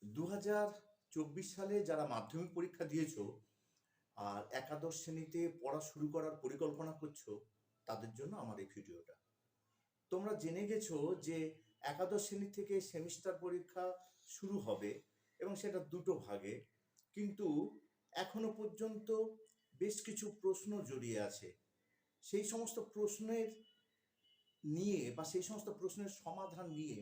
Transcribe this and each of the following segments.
2024 সালে যারা মাধ্যমিক পরীক্ষা দিয়েছো আর একাদশ শ্রেণীতে পড়া শুরু করার পরিকল্পনা করছো, তাদের জন্য আমার এই ভিডিওটা। তোমরা জেনে গেছো যে একাদশ শ্রেণী থেকে সেমিস্টার পরীক্ষা শুরু হবে এবং সেটা দুটো ভাগে। কিন্তু এখনো পর্যন্ত বেশ কিছু প্রশ্ন জড়িয়ে আছে। সেই সমস্ত প্রশ্নের নিয়ে বা সেই সমস্ত প্রশ্নের সমাধান নিয়ে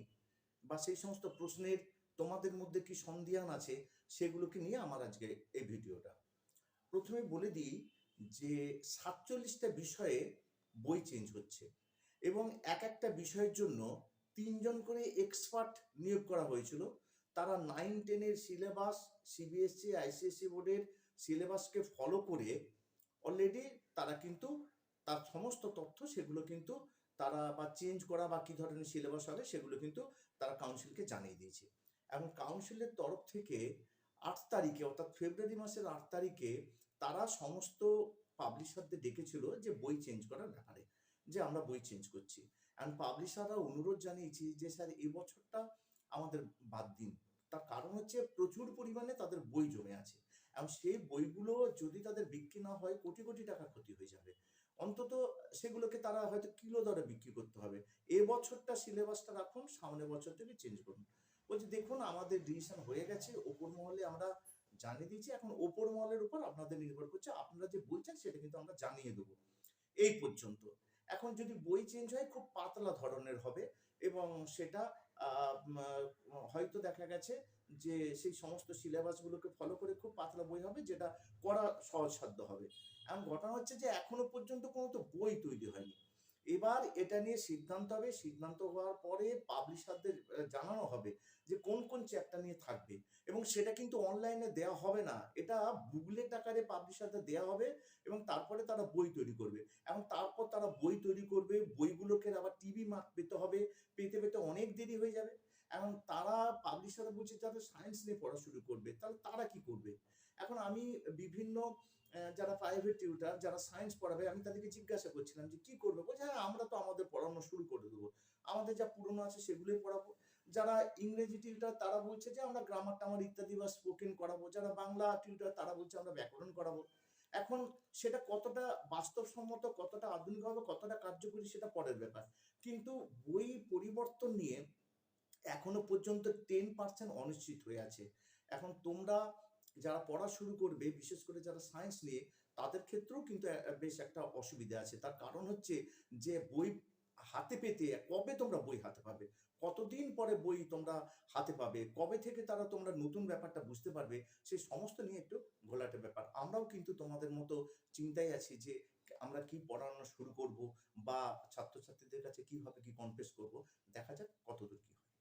বা সেই সমস্ত প্রশ্নের তোমাদের মধ্যে কি সন্দিহান আছে সেগুলোকে নিয়ে আমার আজকে এই ভিডিওটা। প্রথমে বলে দিই যে 47টা বিষয়ে বই চেঞ্জ হচ্ছে এবং এক একটা বিষয়ের জন্য 3জন করে এক্সপার্ট নিয়োগ করা হয়েছিল। তারা 9-10-এর সিলেবাস, সিবিএসসি আইসিএসসি বোর্ডের সিলেবাসকে ফলো করে অলরেডি তারা কিন্তু তার সমস্ত তথ্য সেগুলো কিন্তু তারা বা চেঞ্জ করা বা কী ধরনের সিলেবাস হবে সেগুলো কিন্তু তারা কাউন্সিলকে জানিয়ে দিয়েছে। এবং কাউন্সিলের তরফ থেকে 8 তারিখে অর্থাৎ ফেব্রুয়ারি মাসের 8 তারিখে তারা সমস্ত পাবলিশারদের ডেকেছিল যে বই চেঞ্জ করার ব্যাপারে, যে আমরা বই চেঞ্জ করছি। অ্যান্ড পাবলিশাররা অনুরোধ জানিয়েছি যে স্যার এই বছরটা আমাদের বাদ দিন। তার কারণ হচ্ছে প্রচুর পরিমাণে তাদের বই জমে আছে এবং সেই বইগুলো যদি তাদের বিক্রি না হয় কোটি কোটি টাকা ক্ষতি হয়ে যাবে। অন্তত সেগুলোকে তারা হয়তো কিলো দরে বিক্রি করতে হবে। এবছরটা সিলেবাসটা রাখুন, সামনের বছর থেকে চেঞ্জ করুন। বলছি দেখুন আমাদের ডিসিশন হয়ে গেছে, ওপর মহলে আমরা জানিয়ে দিয়েছি, এখন ওপর মহলের উপর আপনাদের নির্ভর করছে, আপনারা যে বলছেন সেটা কিন্তু আমরা জানিয়ে দেবো। এই পর্যন্ত। এখন যদি বই চেঞ্জ হয় খুব পাতলা ধরনের হবে এবং সেটা হয়তো দেখা গেছে যে সেই সমস্ত সিলেবাসগুলোকে ফলো করে খুব পাতলা বই হবে যেটা করা সহজসাধ্য হবে। এখন ঘটনা হচ্ছে যে এখনো পর্যন্ত কোনো তো বই তৈরি হয়নি। এবার এটা নিয়ে সিদ্ধান্ত হবে, সিদ্ধান্ত হওয়ার পরে পাবলিশারদের জানানো হবে যে কোন কোন চ্যাপ্টার নিয়ে থাকবে এবং সেটা কিন্তু অনলাইনে দেওয়া হবে না। এটা বুকলেট আকারে পাবলিশারদের দেওয়া হবে এবং তারপরে তারা বই তৈরি করবে এবং তারপর তারা বই তৈরি করবে, বইগুলোকে আবার টিভি মার্ক পেতে হবে, পেতে পেতে অনেক দেরি হয়ে যাবে। এখন তারা পাবলিশাররা বলছে যাদের সায়েন্স নিয়ে পড়া শুরু করবে তাহলে তারা কি করবে? এখন আমি বিভিন্ন যারা প্রাইভেট টিউটর যারা সায়েন্স পড়াবে আমি তাদেরকে জিজ্ঞাসা করছিলাম যে কি করবে? বলছে হ্যাঁ আমরা তো আমাদের পড়ানো শুরু করে দেবো। আমাদের যা পুরনো আছে সেগুলোই পড়াবো। যারা ইংরেজি টিউটর তারা বলছে যে আমরা গ্রামার-টামার ইত্যাদি বা স্পোকেন করাবো। যারা বাংলা টিউটর তারা বলছে আমরা ব্যাকরণ করাবো। এখন সেটা কতটা বাস্তবসম্মত, কতটা আধুনিক হবে, কতটা কার্যকরী সেটা পরের ব্যাপার। কিন্তু বই পরিবর্তন নিয়ে এখনো পর্যন্ত 10% অনিশ্চিত হয়ে আছে। এখন তোমরা যারা পড়া শুরু করবে, বিশেষ করে যারা সায়েন্স নিয়ে, তাদের ক্ষেত্রেও কিন্তু বেশ একটা অসুবিধা আছে। তার কারণ হচ্ছে যে বই হাতে পেতে কবে তোমরা বই হাতে পাবে? কতদিন পরে বই তোমরা হাতে পাবে? কবে থেকে তোমরা নতুন ব্যাপারটা বুঝতে পারবে? সেই সমস্ত নিয়ে একটু ঘোলাটে ব্যাপার। আমরাও কিন্তু তোমাদের মতো চিন্তায় আছি যে আমরা কি পড়ানো শুরু করব বা ছাত্রছাত্রীদের কাছে কিভাবে কি কনফেস করব। দেখা যাক কতদূর কি হয়।